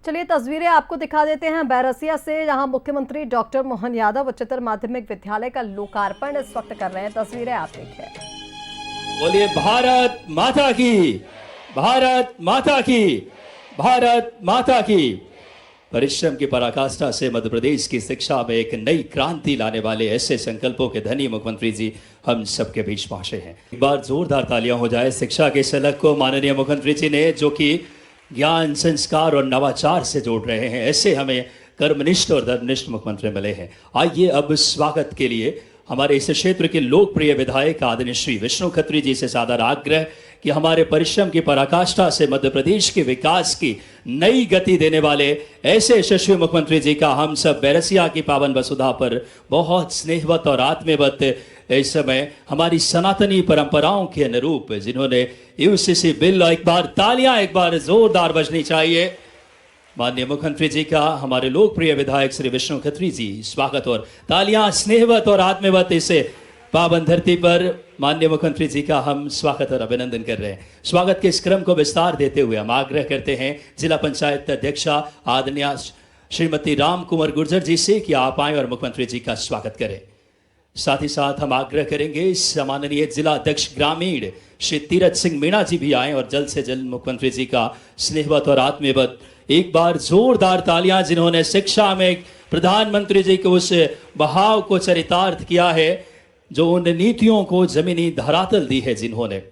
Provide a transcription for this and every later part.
चलिए तस्वीरें आपको दिखा देते हैं बैरसिया से, जहां मुख्यमंत्री डॉक्टर मोहन यादव उच्चतर माध्यमिक विद्यालय का लोकार्पण इस वक्त कर रहे हैं। तस्वीरें आप देखिए। बोलिए भारत माता की, भारत माता की, भारत माता की। परिश्रम की पराकाष्ठा से मध्य प्रदेश की शिक्षा में एक नई क्रांति लाने वाले ऐसे संकल्पों के धनी मुख्यमंत्री जी हम सबके बीच पहुंचे हैं। एक बार जोरदार तालियां हो जाए शिक्षा के शलक को माननीय मुख्यमंत्री जी ने, जो कि ज्ञान, संस्कार और नवाचार से जोड़ रहे हैं। ऐसे हमें कर्मनिष्ठ और धर्मनिष्ठ मुख्यमंत्री मिले हैं। आइए अब स्वागत के लिए हमारे इस क्षेत्र के लोकप्रिय विधायक आदरणीय श्री विष्णु खत्री जी से सादर आग्रह कि हमारे परिश्रम की पराकाष्ठा से मध्य प्रदेश के विकास की नई गति देने वाले ऐसे यशस्वी मुख्यमंत्री जी का हम सब बैरसिया की पावन वसुधा पर बहुत स्नेहवत और आत्मीयवत इस समय हमारी सनातनी परंपराओं के अनुरूप जिन्होंने यूसीसी बिल, एक बार तालियां एक बार जोरदार बजनी चाहिए, माननीय मुख्यमंत्री जी का हमारे लोकप्रिय विधायक श्री विष्णु खत्री जी स्वागत और तालियां स्नेहवत और आत्मीयवत इसे पावन धरती पर माननीय मुख्यमंत्री जी का हम स्वागत और अभिनंदन कर रहे हैं। स्वागत के इस क्रम को विस्तार देते हुए हम आग्रह करते हैं जिला पंचायत अध्यक्षा आदरणीय श्रीमती राम कुमार गुर्जर जी से कि आप आए और मुख्यमंत्री जी का स्वागत करें। साथ ही साथ हम आग्रह करेंगे सम्माननीय जिला अध्यक्ष ग्रामीण श्री तीरथ सिंह मीणा जी भी आए और जल्द से जल्द मुख्यमंत्री जी का स्नेहवत और आत्मीयवत एक बार जोरदार तालियां, जिन्होंने शिक्षा में प्रधानमंत्री जी के उस बहाव को चरितार्थ किया है, जो उन नीतियों को जमीनी धरातल दी है, जिन्होंने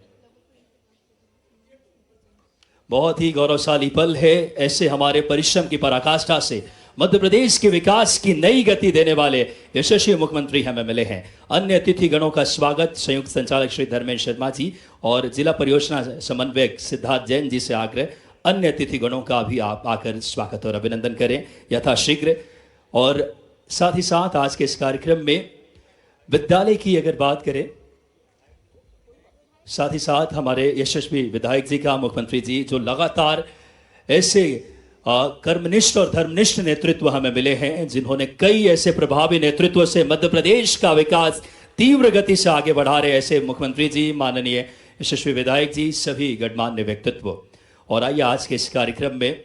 बहुत ही गौरवशाली पल है। ऐसे हमारे परिश्रम की पराकाष्ठा से मध्य प्रदेश के विकास की नई गति देने वाले यशस्वी मुख्यमंत्री हमें मिले हैं। अन्य अतिथि गणों का स्वागत संयुक्त संचालक श्री धर्मेंद्र शर्मा जी और जिला परियोजना समन्वयक सिद्धार्थ जैन जी से आग्रह, अन्य अतिथि गणों का भी आप आकर स्वागत और अभिनंदन करें यथाशीघ्र। और साथ ही साथ आज के इस कार्यक्रम में विद्यालय की अगर बात करें, साथ ही साथ हमारे यशस्वी विधायक जी का मुख्यमंत्री जी जो लगातार ऐसे कर्मनिष्ठ और धर्मनिष्ठ नेतृत्व हमें मिले हैं, जिन्होंने कई ऐसे प्रभावी नेतृत्व से मध्य प्रदेश का विकास तीव्र गति से आगे बढ़ा रहे ऐसे मुख्यमंत्री जी, माननीय यशस्वी विधायक जी, सभी गणमान्य व्यक्तित्व। और आइए आज के इस कार्यक्रम में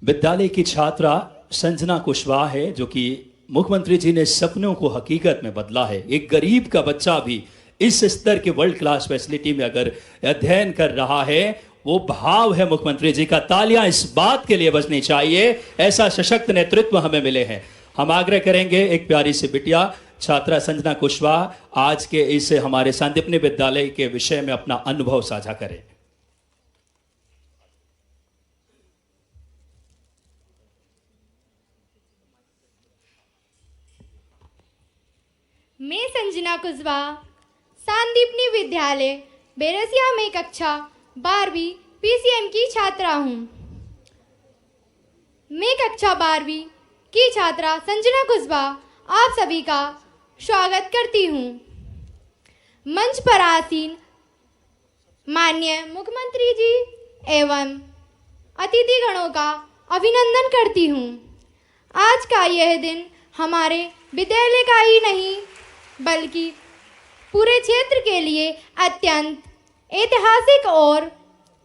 विद्यालय की छात्रा संजना कुशवाहा है, जो कि मुख्यमंत्री जी ने सपनों को हकीकत में बदला है। एक गरीब का बच्चा भी इस स्तर के वर्ल्ड क्लास फैसिलिटी में अगर अध्ययन कर रहा है, वो भाव है मुख्यमंत्री जी का। तालियां इस बात के लिए बजनी चाहिए, ऐसा सशक्त नेतृत्व हमें मिले हैं। हम आग्रह करेंगे एक प्यारी सी बिटिया छात्रा संजना कुशवाहा आज के इस हमारे सांदीपनि विद्यालय के विषय में अपना अनुभव साझा करें। मैं संजना कुशवाहा सांदीपनि विद्यालय बैरसिया में कक्षा 12वीं पीसीएम की छात्रा हूँ। मैं कक्षा 12वीं की छात्रा संजना कुशवाहा आप सभी का स्वागत करती हूँ। मंच पर आसीन माननीय मुख्यमंत्री जी एवं अतिथिगणों का अभिनंदन करती हूँ। आज का यह दिन हमारे विद्यालय का ही नहीं बल्कि पूरे क्षेत्र के लिए अत्यंत ऐतिहासिक और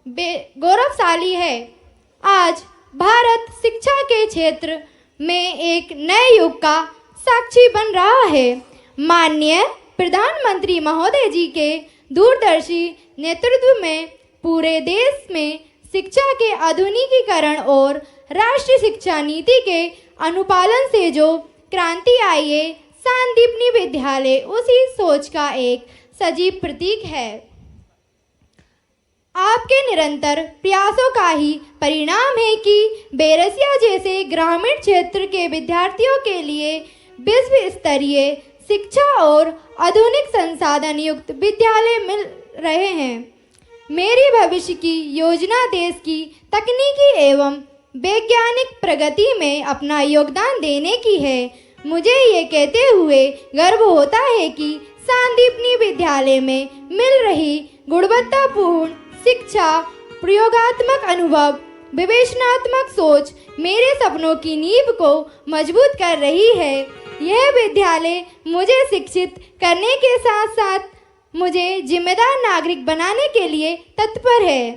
गौरवशाली है। आज भारत शिक्षा के क्षेत्र में एक नए युग का साक्षी बन रहा है। माननीय प्रधानमंत्री महोदय जी के दूरदर्शी नेतृत्व में पूरे देश में शिक्षा के आधुनिकीकरण और राष्ट्रीय शिक्षा नीति के अनुपालन से जो क्रांति आई है, सांदीपनि विद्यालय उसी सोच का एक सजीव प्रतीक है। आपके निरंतर प्रयासों का ही परिणाम है कि बैरसिया जैसे ग्रामीण क्षेत्र के विद्यार्थियों के लिए विश्व स्तरीय शिक्षा और आधुनिक संसाधन युक्त विद्यालय मिल रहे हैं। मेरी भविष्य की योजना देश की तकनीकी एवं वैज्ञानिक प्रगति में अपना योगदान देने की है। मुझे ये कहते हुए गर्व होता है कि सांदीपनि विद्यालय में मिल रही गुणवत्तापूर्ण शिक्षा, प्रयोगात्मक अनुभव, विवेचनात्मक सोच मेरे सपनों की नींव को मजबूत कर रही है। यह विद्यालय मुझे शिक्षित करने के साथ साथ मुझे जिम्मेदार नागरिक बनाने के लिए तत्पर है।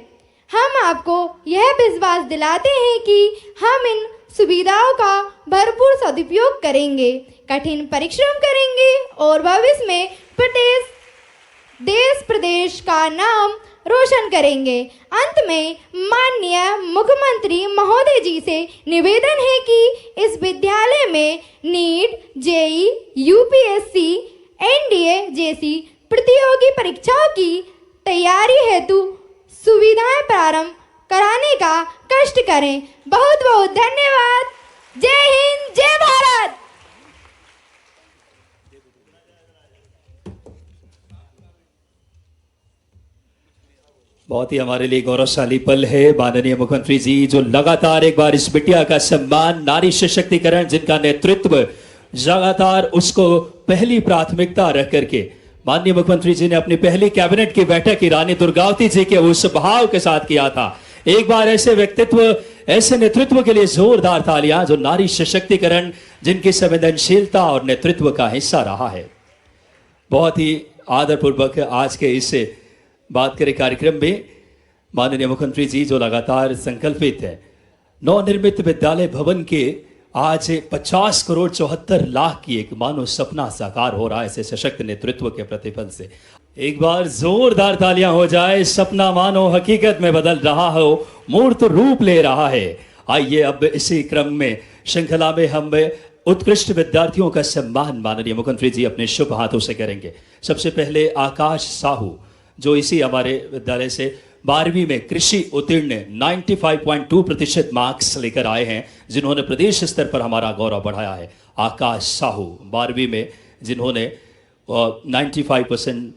हम आपको यह विश्वास दिलाते हैं कि हम इन सुविधाओं का भरपूर सदुपयोग करेंगे, कठिन परिश्रम करेंगे और भविष्य में देश प्रदेश का नाम रोशन करेंगे। अंत में माननीय मुख्यमंत्री महोदय जी से निवेदन है कि इस विद्यालय में नीट, जेई, यूपीएससी, एनडीए जैसी प्रतियोगी परीक्षाओं की तैयारी हेतु सुविधाएं प्रारंभ कराने का कष्ट करें। बहुत बहुत धन्यवाद। जय हिंद, जय भारत। बहुत ही हमारे लिए गौरवशाली पल है माननीय मुख्यमंत्री जी जो लगातार एक बार इस बिटिया का सम्मान, नारी सशक्तिकरण, जिनका नेतृत्व लगातार उसको पहली प्राथमिकता रख करके माननीय मुख्यमंत्री जी ने अपनी पहली कैबिनेट की बैठक की रानी दुर्गावती जी के उस भाव के साथ किया था। एक बार ऐसे व्यक्तित्व, ऐसे नेतृत्व के लिए जोरदार तालियां, जो नारी सशक्तिकरण, जिनकी संवेदनशीलता और नेतृत्व का हिस्सा रहा है। बहुत ही आदरपूर्वक आज के इस बात करें कार्यक्रम में माननीय मुख्यमंत्री जी जो लगातार संकल्पित है नवनिर्मित विद्यालय भवन के आज 50 करोड़ 74 लाख की एक मानो सपना साकार हो रहा है ऐसे सशक्त नेतृत्व के प्रतिफल से। एक बार जोरदार तालियां हो जाए। सपना मानो हकीकत में बदल रहा हो, मूर्त रूप ले रहा है। आइए अब इसी क्रम में श्रृंखला में हम उत्कृष्ट विद्यार्थियों का सम्मान माननीय मुख्यमंत्री जी अपने शुभ हाथों से करेंगे। सबसे पहले आकाश साहू जो इसी हमारे विद्यालय से 12वीं में कृषि उत्तीर्ण 95.2% मार्क्स लेकर आए हैं, जिन्होंने प्रदेश स्तर पर हमारा गौरव बढ़ाया है। आकाश साहू 12वीं में जिन्होंने 95%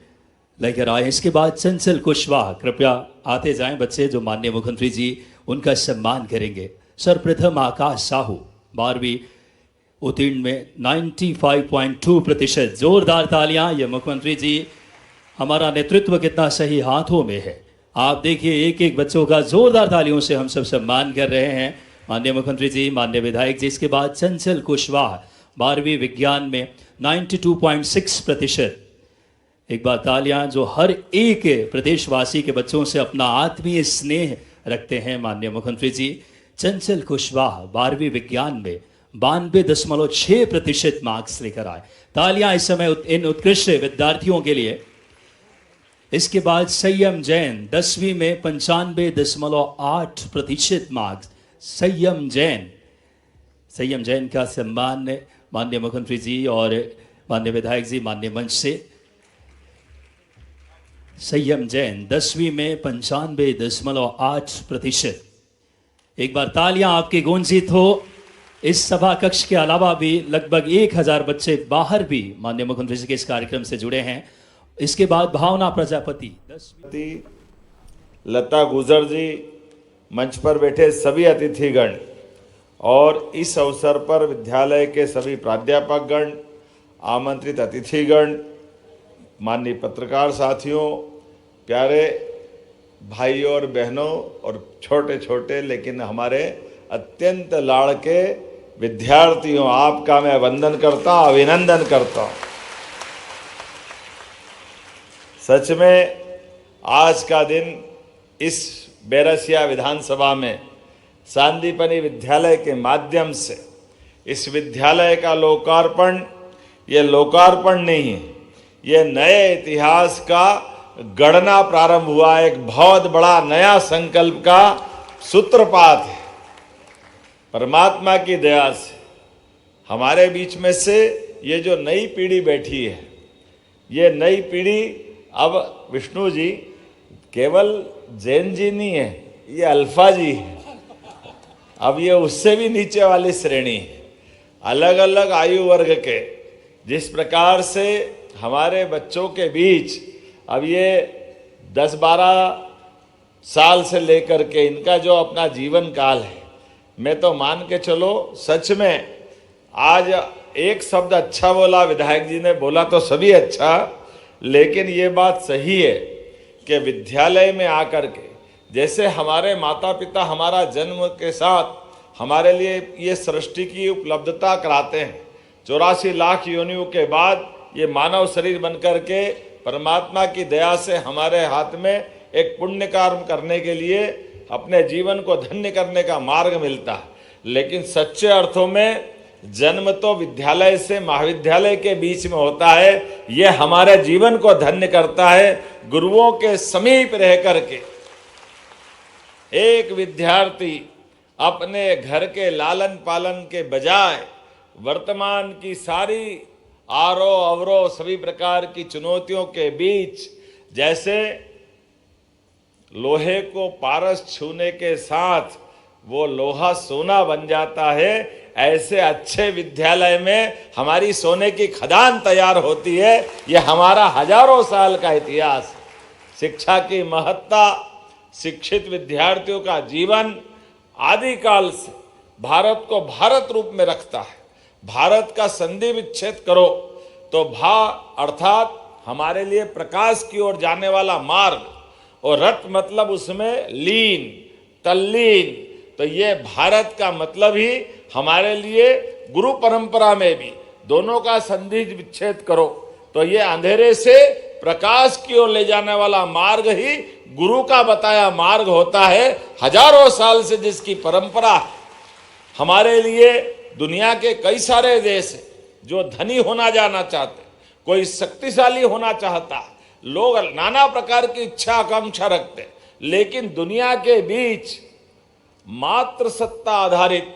लेकर आए हैं। इसके बाद चंचल कुशवाहा, कृपया आते जाएं बच्चे जो माननीय मुख्यमंत्री जी उनका सम्मान करेंगे। सर्वप्रथम आकाश साहू 12वीं उत्तीर्ण में 95.2%। जोरदार तालियां। ये मुख्यमंत्री जी, हमारा नेतृत्व कितना सही हाथों में है। आप देखिए एक एक बच्चों का जोरदार तालियों से हम सब सम्मान कर रहे हैं माननीय मुख्यमंत्री जी, माननीय विधायक जी। इसके बाद चंचल कुशवाहा 12वीं विज्ञान में 92.6%। एक बार तालियां, जो हर एक प्रदेशवासी के बच्चों से अपना आत्मीय स्नेह रखते हैं माननीय मुख्यमंत्री जी। चंचल कुशवाहा 12वीं विज्ञान में 92.6% मार्क्स लेकर आए। तालियां इस समय इन उत्कृष्ट विद्यार्थियों के लिए। इसके बाद संयम जैन 10वीं में 95.8% मार्क्स। संयम जैन का सम्मान माननीय मुख्यमंत्री जी और माननीय विधायक जी माननीय मंच से। संयम जैन 10वीं में 95.8%। एक बार तालियां आपकी गूंजित हो। इस सभा कक्ष के अलावा भी लगभग 1000 बच्चे बाहर भी माननीय मुख्यमंत्री जी के इस कार्यक्रम से जुड़े हैं। इसके बाद भावना प्रजापति, लता गुजर जी, मंच पर बैठे सभी अतिथिगण और इस अवसर पर विद्यालय के सभी प्राध्यापकगण, आमंत्रित अतिथिगण, माननीय पत्रकार साथियों, प्यारे भाइयों और बहनों और छोटे छोटे लेकिन हमारे अत्यंत लाड़के विद्यार्थियों, आपका मैं वंदन करता हूँ, अभिनंदन करता हूँ। सच में आज का दिन इस बैरसिया विधानसभा में सांदीपनि विद्यालय के माध्यम से इस विद्यालय का लोकार्पण, ये लोकार्पण नहीं है, ये नए इतिहास का गणना प्रारंभ हुआ, एक बहुत बड़ा नया संकल्प का सूत्रपात है। परमात्मा की दया से हमारे बीच में से ये जो नई पीढ़ी बैठी है, ये नई पीढ़ी अब विष्णु जी केवल जैन जी नहीं है, ये अल्फा जी है। अब ये उससे भी नीचे वाली श्रेणी है। अलग अलग आयु वर्ग के जिस प्रकार से हमारे बच्चों के बीच अब ये 10-12 साल से लेकर के इनका जो अपना जीवन काल है, मैं तो मान के चलो सच में आज एक शब्द अच्छा बोला विधायक जी ने, बोला तो सभी अच्छा, लेकिन ये बात सही है कि विद्यालय में आकर के जैसे हमारे माता पिता हमारा जन्म के साथ हमारे लिए ये सृष्टि की उपलब्धता कराते हैं, 84 लाख योनियों के बाद ये मानव शरीर बनकर के परमात्मा की दया से हमारे हाथ में एक पुण्य कर्म करने के लिए अपने जीवन को धन्य करने का मार्ग मिलता है। लेकिन सच्चे अर्थों में जन्म तो विद्यालय से महाविद्यालय के बीच में होता है। यह हमारे जीवन को धन्य करता है। गुरुओं के समीप रह करके एक विद्यार्थी अपने घर के लालन पालन के बजाय वर्तमान की सारी आरोह अवरोह सभी प्रकार की चुनौतियों के बीच जैसे लोहे को पारस छूने के साथ वो लोहा सोना बन जाता है, ऐसे अच्छे विद्यालय में हमारी सोने की खदान तैयार होती है। यह हमारा हजारों साल का इतिहास है। शिक्षा की महत्ता, शिक्षित विद्यार्थियों का जीवन आदिकाल से भारत को भारत रूप में रखता है। भारत का संधि विच्छेद करो तो भा अर्थात हमारे लिए प्रकाश की ओर जाने वाला मार्ग, और रत मतलब उसमें लीन, तल्लीन। तो ये भारत का मतलब ही हमारे लिए गुरु परंपरा में भी दोनों का संधि विच्छेद करो तो ये अंधेरे से प्रकाश की ओर ले जाने वाला मार्ग ही गुरु का बताया मार्ग होता है। हजारों साल से जिसकी परंपरा हमारे लिए दुनिया के कई सारे देश हैं जो धनी होना जाना चाहते, कोई शक्तिशाली होना चाहता, लोग नाना प्रकार की इच्छा आकांक्षा रखते, लेकिन दुनिया के बीच मात्र सत्ता आधारित,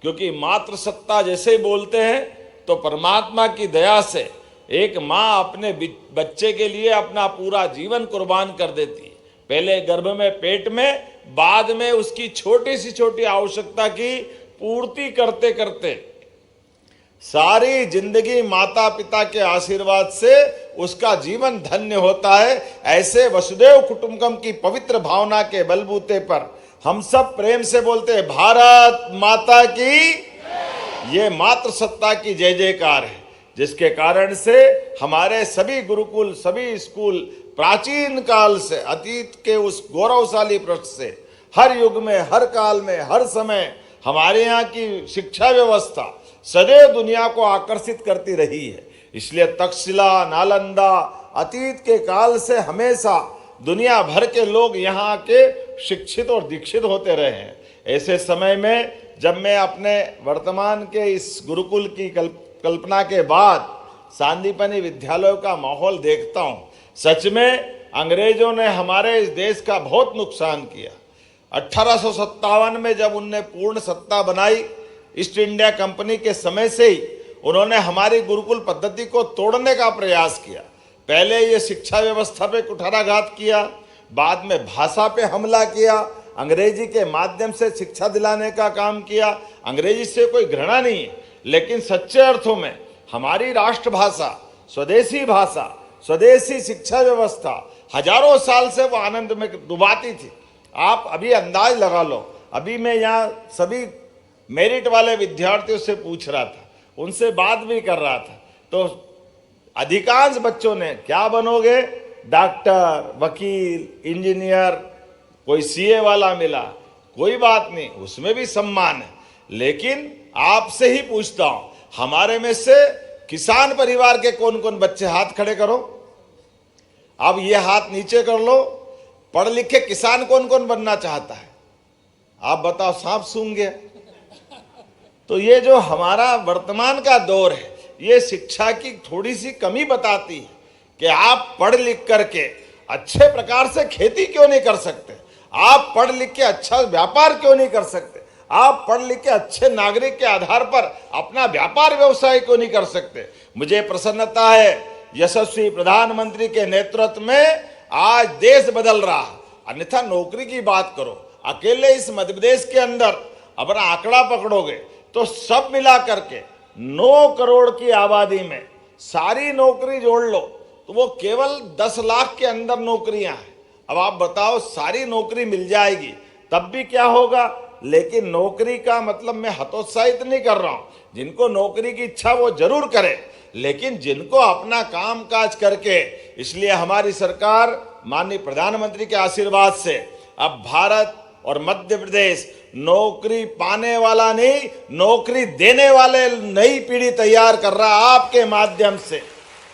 क्योंकि मात्र सत्ता जैसे ही बोलते हैं तो परमात्मा की दया से एक माँ अपने बच्चे के लिए अपना पूरा जीवन कुर्बान कर देती है। पहले गर्भ में, पेट में, बाद में उसकी छोटी सी छोटी आवश्यकता की पूर्ति करते करते सारी जिंदगी माता पिता के आशीर्वाद से उसका जीवन धन्य होता है। ऐसे वसुदेव कुटुंबकम की पवित्र भावना के बलबूते पर हम सब प्रेम से बोलते हैं भारत माता की। ये मातृ सत्ता की जय जयकार है, जिसके कारण से हमारे सभी गुरुकुल, सभी स्कूल प्राचीन काल से अतीत के उस गौरवशाली पृष्ठ से हर युग में, हर काल में, हर समय हमारे यहाँ की शिक्षा व्यवस्था सदैव दुनिया को आकर्षित करती रही है। इसलिए तक्षशिला, नालंदा अतीत के काल से हमेशा दुनिया भर के लोग यहाँ के शिक्षित और दीक्षित होते रहे हैं। ऐसे समय में जब मैं अपने वर्तमान के इस गुरुकुल की कल्पना के बाद सांदीपनि विद्यालयों का माहौल देखता हूँ, सच में अंग्रेजों ने हमारे इस देश का बहुत नुकसान किया। 1857 में जब उनने पूर्ण सत्ता बनाई, ईस्ट इंडिया कंपनी के समय से ही उन्होंने हमारी गुरुकुल पद्धति को तोड़ने का प्रयास किया। पहले ये शिक्षा व्यवस्था पे कुठाराघात किया, बाद में भाषा पे हमला किया, अंग्रेजी के माध्यम से शिक्षा दिलाने का काम किया। अंग्रेजी से कोई घृणा नहीं है, लेकिन सच्चे अर्थों में हमारी राष्ट्रभाषा, स्वदेशी भाषा, स्वदेशी शिक्षा व्यवस्था हजारों साल से वो आनंद में डुबाती थी। आप अभी अंदाज लगा लो, अभी मैं यहाँ सभी मेरिट वाले विद्यार्थियों से पूछ रहा था, उनसे बात भी कर रहा था, तो अधिकांश बच्चों ने क्या बनोगे, डॉक्टर, वकील, इंजीनियर, कोई सीए वाला मिला, कोई बात नहीं, उसमें भी सम्मान है। लेकिन आपसे ही पूछता हूं, हमारे में से किसान परिवार के कौन कौन बच्चे, हाथ खड़े करो। अब ये हाथ नीचे कर लो, पढ़ लिखे किसान कौन कौन बनना चाहता है? आप बताओ, सांप सूंघ गया। तो ये जो हमारा वर्तमान का दौर है, ये शिक्षा की थोड़ी सी कमी बताती है कि आप पढ़ लिख करके अच्छे प्रकार से खेती क्यों नहीं कर सकते, आप पढ़ लिख के अच्छा व्यापार क्यों नहीं कर सकते, आप पढ़ लिख के अच्छे नागरिक के आधार पर अपना व्यापार व्यवसाय क्यों नहीं कर सकते। मुझे प्रसन्नता है, यशस्वी प्रधानमंत्री के नेतृत्व में आज देश बदल रहा है। अन्यथा नौकरी की बात करो, अकेले इस मध्य प्रदेश के अंदर अपना आंकड़ा पकड़ोगे तो सब मिला करके 9 करोड़ की आबादी में सारी नौकरी जोड़ लो तो वो केवल 10 लाख के अंदर नौकरियां हैं। अब आप बताओ, सारी नौकरी मिल जाएगी तब भी क्या होगा। लेकिन नौकरी का मतलब मैं हतोत्साहित नहीं कर रहा हूं, जिनको नौकरी की इच्छा वो जरूर करे, लेकिन जिनको अपना काम काज करके, इसलिए हमारी सरकार माननीय प्रधानमंत्री के आशीर्वाद से अब भारत और मध्य प्रदेश नौकरी पाने वाला नहीं, नौकरी देने वाले नई पीढ़ी तैयार कर रहा है। आपके माध्यम से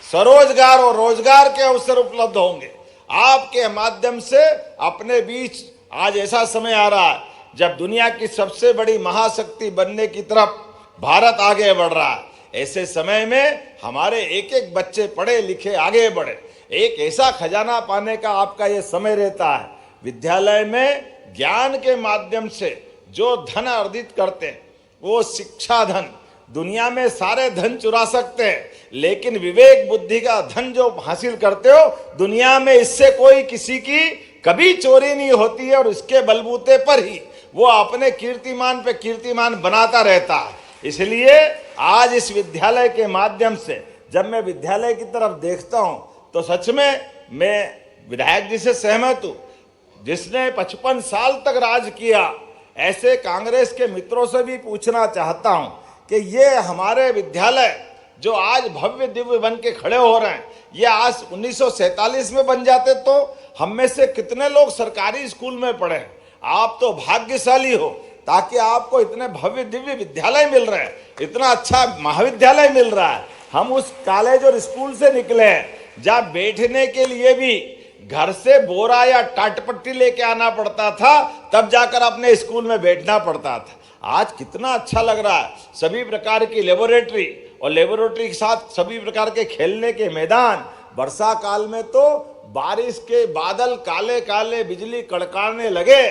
स्वरोजगार और रोजगार के अवसर उपलब्ध होंगे। आपके माध्यम से अपने बीच आज ऐसा समय आ रहा है जब दुनिया की सबसे बड़ी महाशक्ति बनने की तरफ भारत आगे बढ़ रहा है। ऐसे समय में हमारे एक एक बच्चे पढ़े लिखे आगे बढ़े, एक ऐसा खजाना पाने का आपका ये समय रहता है। विद्यालय में ज्ञान के माध्यम से जो धन अर्जित करते हैं वो शिक्षा धन, दुनिया में सारे धन चुरा सकते हैं, लेकिन विवेक बुद्धि का धन जो हासिल करते हो दुनिया में इससे कोई किसी की कभी चोरी नहीं होती है और इसके बलबूते पर ही वो अपने कीर्तिमान पे कीर्तिमान बनाता रहता है। इसलिए आज इस विद्यालय के माध्यम से जब मैं विद्यालय की तरफ देखता हूं तो सच में मैं विधायक जी से सहमत हूं। जिसने 55 साल तक राज किया, ऐसे कांग्रेस के मित्रों से भी पूछना चाहता हूं कि ये हमारे विद्यालय जो आज भव्य दिव्य बन के खड़े हो रहे हैं, ये आज 1947 में बन जाते तो हम में से कितने लोग सरकारी स्कूल में पढ़े। आप तो भाग्यशाली हो ताकि आपको इतने भव्य दिव्य विद्यालय मिल रहे हैं, इतना अच्छा महाविद्यालय मिल रहा है। हम उस कॉलेज और स्कूल से निकले हैं जहाँ बैठने के लिए भी घर से बोरा या टाटपट्टी लेके आना पड़ता था, तब जाकर अपने स्कूल में बैठना पड़ता था। आज कितना अच्छा लग रहा है, सभी प्रकार की लेबोरेटरी और लेबोरेटरी के साथ सभी प्रकार के खेलने के मैदान। वर्षा काल में तो बारिश के बादल काले काले बिजली कड़काने लगे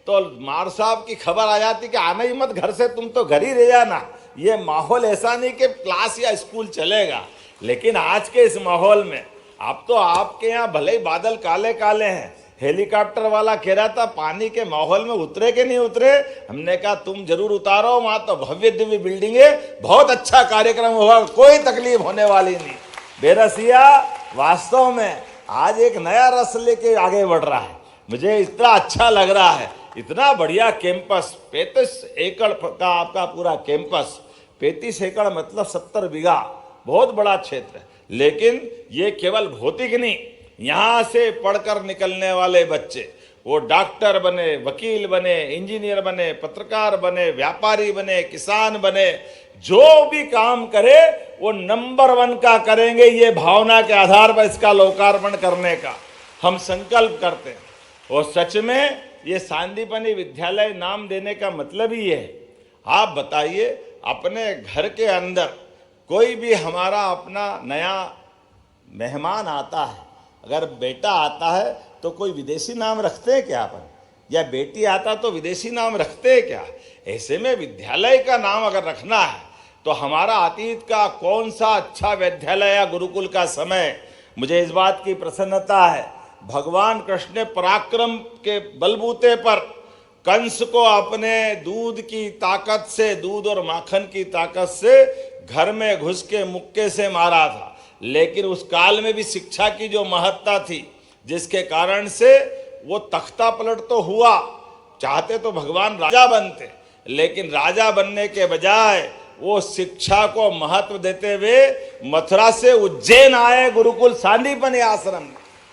तो मार साहब की खबर आ जाती कि आना ही मत घर से, तुम तो घर ही रह जाना। ये माहौल ऐसा नहीं कि क्लास या स्कूल चलेगा, लेकिन आज के इस माहौल में अब तो आपके यहाँ भले ही बादल काले काले हैं। हेलीकॉप्टर वाला कह रहा था पानी के माहौल में उतरे कि नहीं उतरे, हमने कहा तुम जरूर उतारो, वहां तो भव्य दिव्य बिल्डिंगे, बहुत अच्छा कार्यक्रम होगा, कोई तकलीफ होने वाली नहीं। बैरसिया वास्तव में आज एक नया रस लेके आगे बढ़ रहा है। मुझे इतना अच्छा लग रहा है, इतना बढ़िया कैंपस, 35 एकड़ का आपका पूरा कैंपस। 35 एकड़ मतलब 70 बीघा, बहुत बड़ा क्षेत्र है। लेकिन ये केवल भौतिक नहीं, यहाँ से पढ़कर निकलने वाले बच्चे वो डॉक्टर बने, वकील बने, इंजीनियर बने, पत्रकार बने, व्यापारी बने, किसान बने, जो भी काम करे वो नंबर 1 का करेंगे। ये भावना के आधार पर इसका लोकार्पण करने का हम संकल्प करते हैं। और सच में ये सांदीपनि विद्यालय नाम देने का मतलब ही है। आप बताइए, अपने घर के अंदर कोई भी हमारा अपना नया मेहमान आता है, अगर बेटा आता है तो कोई विदेशी नाम रखते हैं क्या अपन, या बेटी आता तो विदेशी नाम रखते हैं क्या? ऐसे में विद्यालय का नाम अगर रखना है तो हमारा अतीत का कौन सा अच्छा विद्यालय या गुरुकुल का समय। मुझे इस बात की प्रसन्नता है, भगवान कृष्ण ने पराक्रम के बलबूते पर कंस को अपने दूध की ताकत से, दूध और माखन की ताकत से घर में घुस के मुक्के से मारा था। लेकिन उस काल में भी शिक्षा की जो महत्ता थी, जिसके कारण से वो तख्ता पलट तो हुआ, चाहते तो भगवान राजा बनते, लेकिन राजा बनने के बजाय वो शिक्षा को महत्व देते हुए मथुरा से उज्जैन आए गुरुकुल सांदीपनि आश्रम।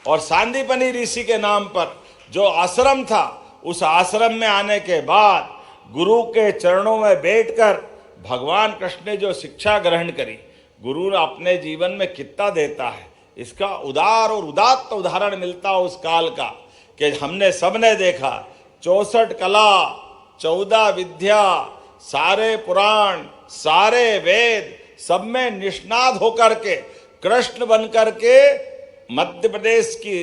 और सांदीपनि ऋषि के नाम पर जो आश्रम था, उस आश्रम में आने के बाद गुरु के चरणों में बैठकर भगवान कृष्ण ने जो शिक्षा ग्रहण करी, गुरु अपने जीवन में कितना देता है, इसका उदार और उदात्त उदाहरण मिलता उस काल का कि हमने सबने देखा 64 कला, 14 विद्या, सारे पुराण, सारे वेद, सब में निष्णात होकर के कृष्ण बन करके मध्य प्रदेश की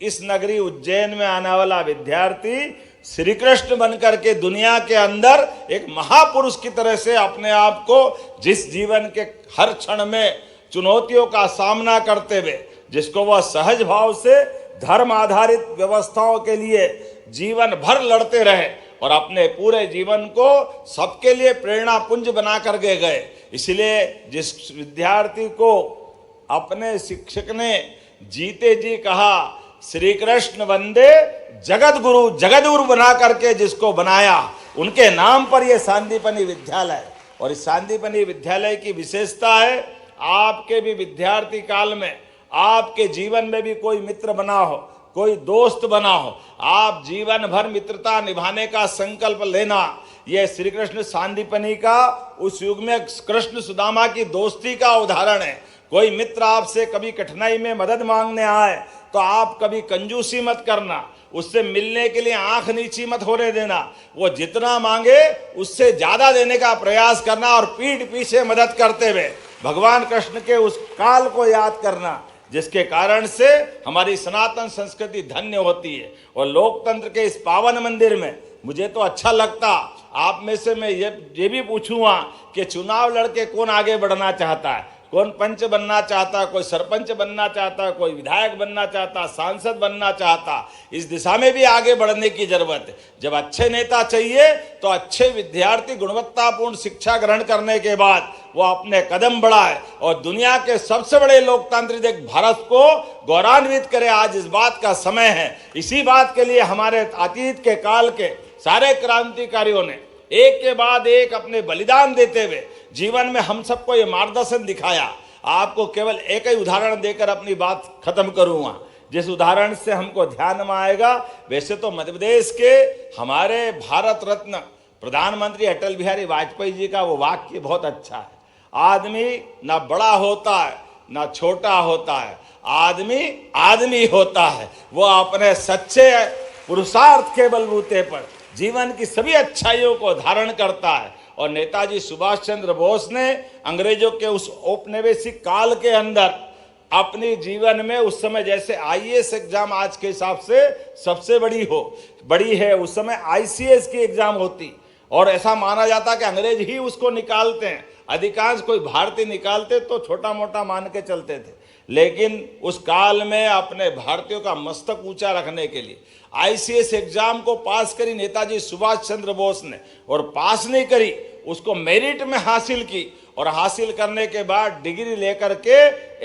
इस नगरी उज्जैन में आने वाला विद्यार्थी श्री कृष्ण बनकर के दुनिया के अंदर एक महापुरुष की तरह से अपने आप को, जिस जीवन के हर क्षण में चुनौतियों का सामना करते हुए, जिसको वह सहज भाव से धर्म आधारित व्यवस्थाओं के लिए जीवन भर लड़ते रहे और अपने पूरे जीवन को सबके लिए प्रेरणा पुंज बना कर के गए। इसलिए जिस विद्यार्थी को अपने शिक्षक ने जीते जी कहा श्री कृष्ण वंदे जगत गुरु बना करके जिसको बनाया, उनके नाम पर यह सांदीपनि विद्यालय। और इस सांदीपनि विद्यालय की विशेषता है, आपके भी विद्यार्थी काल में आपके जीवन में भी कोई मित्र बना हो, कोई दोस्त बना हो, आप जीवन भर मित्रता निभाने का संकल्प लेना। यह श्री कृष्ण सांदीपनि का उस युग में कृष्ण सुदामा की दोस्ती का उदाहरण है। कोई मित्र आपसे कभी कठिनाई में मदद मांगने आए तो आप कभी कंजूसी मत करना, उससे मिलने के लिए आंख नीची मत होने देना। वो जितना मांगे उससे ज्यादा देने का प्रयास करना और पीठ पीछे मदद करते हुए भगवान कृष्ण के उस काल को याद करना जिसके कारण से हमारी सनातन संस्कृति धन्य होती है। और लोकतंत्र के इस पावन मंदिर में मुझे तो अच्छा लगता, आप में से मैं ये भी पूछूंगा कि चुनाव लड़के कौन आगे बढ़ना चाहता है, कौन पंच बनना चाहता, कोई सरपंच बनना चाहता, कोई विधायक बनना चाहता, सांसद बनना चाहता। इस दिशा में भी आगे बढ़ने की जरूरत है। जब अच्छे नेता चाहिए तो अच्छे विद्यार्थी गुणवत्तापूर्ण शिक्षा ग्रहण करने के बाद वो अपने कदम बढ़ाए और दुनिया के सबसे बड़े लोकतांत्रिक देश भारत को गौरवान्वित करे। आज इस बात का समय है। इसी बात के लिए हमारे अतीत के काल के सारे क्रांतिकारियों ने एक के बाद एक अपने बलिदान देते हुए जीवन में हम सबको ये मार्गदर्शन दिखाया। आपको केवल एक ही उदाहरण देकर अपनी बात खत्म करूंगा, जिस उदाहरण से हमको ध्यान में आएगा। वैसे तो मध्य प्रदेश के हमारे भारत रत्न प्रधानमंत्री अटल बिहारी वाजपेयी जी का वो वाक्य बहुत अच्छा है, आदमी ना बड़ा होता है ना छोटा होता है, आदमी आदमी होता है। वो अपने सच्चे पुरुषार्थ के बलबूते पर जीवन की सभी अच्छाइयों को धारण करता है। और नेताजी सुभाष चंद्र बोस ने अंग्रेजों के उस औपनिवेशिक काल के अंदर अपनी जीवन में उस समय जैसे आईएएस एग्जाम आज के हिसाब से सबसे बड़ी है, उस समय आईसीएस की एग्जाम होती और ऐसा माना जाता कि अंग्रेज ही उसको निकालते हैं। अधिकांश कोई भारतीय निकालते तो छोटा मोटा मान के चलते थे, लेकिन उस काल में अपने भारतीयों का मस्तक ऊंचा रखने के लिए आईसीएस एग्जाम को पास करी नेताजी सुभाष चंद्र बोस ने, और पास नहीं करी उसको मेरिट में हासिल की, और हासिल करने के बाद डिग्री लेकर के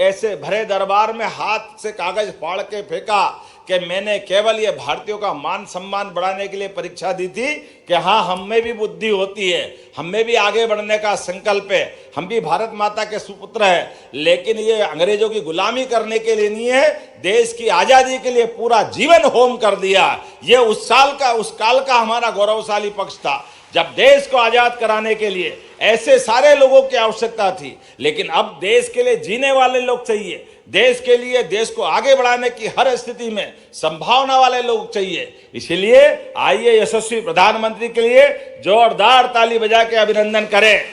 ऐसे भरे दरबार में हाथ से कागज फाड़ के फेंका कि मैंने केवल ये भारतीयों का मान सम्मान बढ़ाने के लिए परीक्षा दी थी कि हाँ, हम में भी बुद्धि होती है, हम में भी आगे बढ़ने का संकल्प है, हम भी भारत माता के सुपुत्र हैं, लेकिन ये अंग्रेजों की गुलामी करने के लिए नहीं है, देश की आजादी के लिए पूरा जीवन होम कर दिया। ये उस काल का हमारा गौरवशाली पक्ष था जब देश को आजाद कराने के लिए ऐसे सारे लोगों की आवश्यकता थी। लेकिन अब देश के लिए जीने वाले लोग चाहिए, देश के लिए देश को आगे बढ़ाने की हर स्थिति में संभावना वाले लोग चाहिए। इसलिए आइए यशस्वी प्रधानमंत्री के लिए जोरदार ताली बजा के अभिनंदन करें।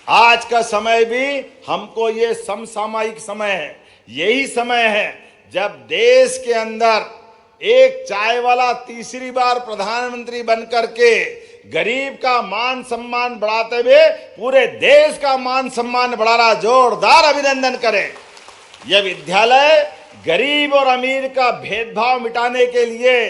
आज का समय भी हमको ये समसामयिक समय है। यही समय है जब देश के अंदर एक चाय वाला तीसरी बार प्रधानमंत्री बनकर के गरीब का मान सम्मान बढ़ाते हुए पूरे देश का मान सम्मान बढ़ा रहा। जोरदार अभिनंदन करें। यह विद्यालय गरीब और अमीर का भेदभाव मिटाने के लिए,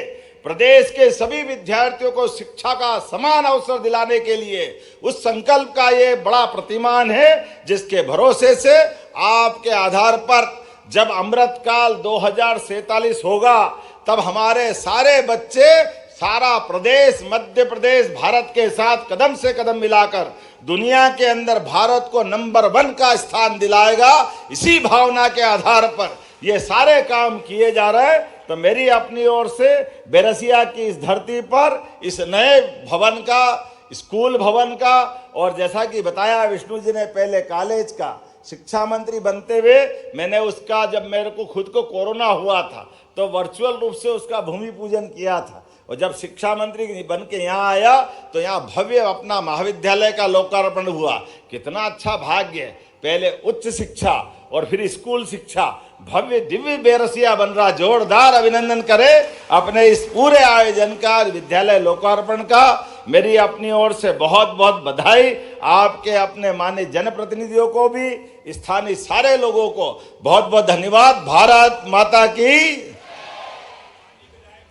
प्रदेश के सभी विद्यार्थियों को शिक्षा का समान अवसर दिलाने के लिए उस संकल्प का ये बड़ा प्रतिमान है, जिसके भरोसे से आपके आधार पर जब अमृतकाल 2047 होगा तब हमारे सारे बच्चे, सारा प्रदेश, मध्य प्रदेश भारत के साथ कदम से कदम मिलाकर दुनिया के अंदर भारत को नंबर 1 का स्थान दिलाएगा। इसी भावना के आधार पर ये सारे काम किए जा रहे हैं। तो मेरी अपनी ओर से बेरसिया की इस धरती पर इस नए भवन का, स्कूल भवन का, और जैसा कि बताया विष्णु जी ने पहले कॉलेज का, शिक्षा मंत्री बनते हुए मैंने उसका, जब मेरे को खुद को कोरोना हुआ था तो वर्चुअल रूप से उसका भूमि पूजन किया था, और जब शिक्षा मंत्री बन के यहाँ आया तो यहाँ भव्य अपना महाविद्यालय का लोकार्पण हुआ। कितना अच्छा भाग्य है, पहले उच्च शिक्षा और फिर स्कूल शिक्षा, भव्य दिव्य बेरसिया बन रहा। जोरदार अभिनंदन करें अपने इस पूरे आयोजन का, विद्यालय लोकार्पण का। मेरी अपनी ओर से बहुत बहुत बधाई। आपके अपने माननीय जनप्रतिनिधियों को भी, स्थानीय सारे लोगों को बहुत बहुत धन्यवाद। भारत माता की।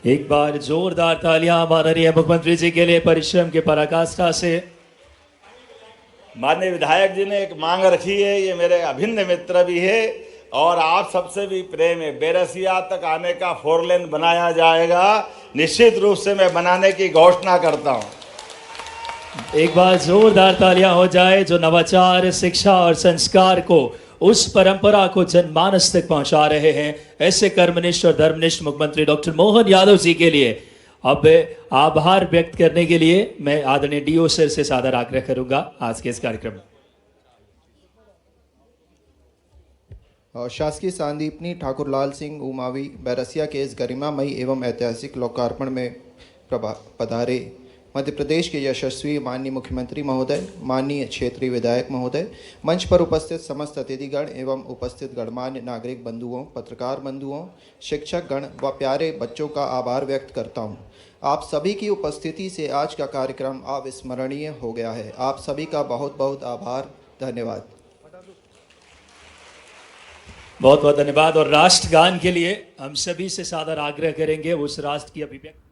एक बार जोरदार तालियां माननीय मुख्यमंत्री जी के लिए परिश्रम की पराकाष्ठा से। माननीय विधायक जी ने एक मांग रखी है, ये मेरे अभिन्न मित्र भी है और आप सबसे भी प्रेम है। बेरसिया तक आने का 4 लेन बनाया जाएगा, निश्चित रूप से मैं बनाने की घोषणा करता हूं। एक बार जोरदार तालियां हो जाए जो नवाचार, शिक्षा और संस्कार को, उस परंपरा को जनमानस तक पहुंचा रहे हैं। ऐसे कर्मनिष्ठ और धर्मनिष्ठ मुख्यमंत्री डॉक्टर मोहन यादव जी के लिए अब आभार व्यक्त करने के लिए मैं आदरणीय डीओ सर से सादर आग्रह करूंगा आज के इस कार्यक्रम में। शासकीय सांदीपनी ठाकुर लाल सिंह उमावी बैरसिया के इस गरिमामयी एवं ऐतिहासिक लोकार्पण में पधारे मध्य प्रदेश के यशस्वी माननीय मुख्यमंत्री महोदय, माननीय क्षेत्रीय विधायक महोदय, मंच पर उपस्थित समस्त अतिथिगण एवं उपस्थित गणमान्य नागरिक बंधुओं, पत्रकार बंधुओं, शिक्षक गण व प्यारे बच्चों का आभार व्यक्त करता हूं। आप सभी की उपस्थिति से आज का कार्यक्रम अविस्मरणीय हो गया है। आप सभी का बहुत बहुत आभार, धन्यवाद। बहुत बहुत धन्यवाद। और राष्ट्रगान के लिए हम सभी से सादर आग्रह करेंगे उस राष्ट्र की अभिव्यक्ति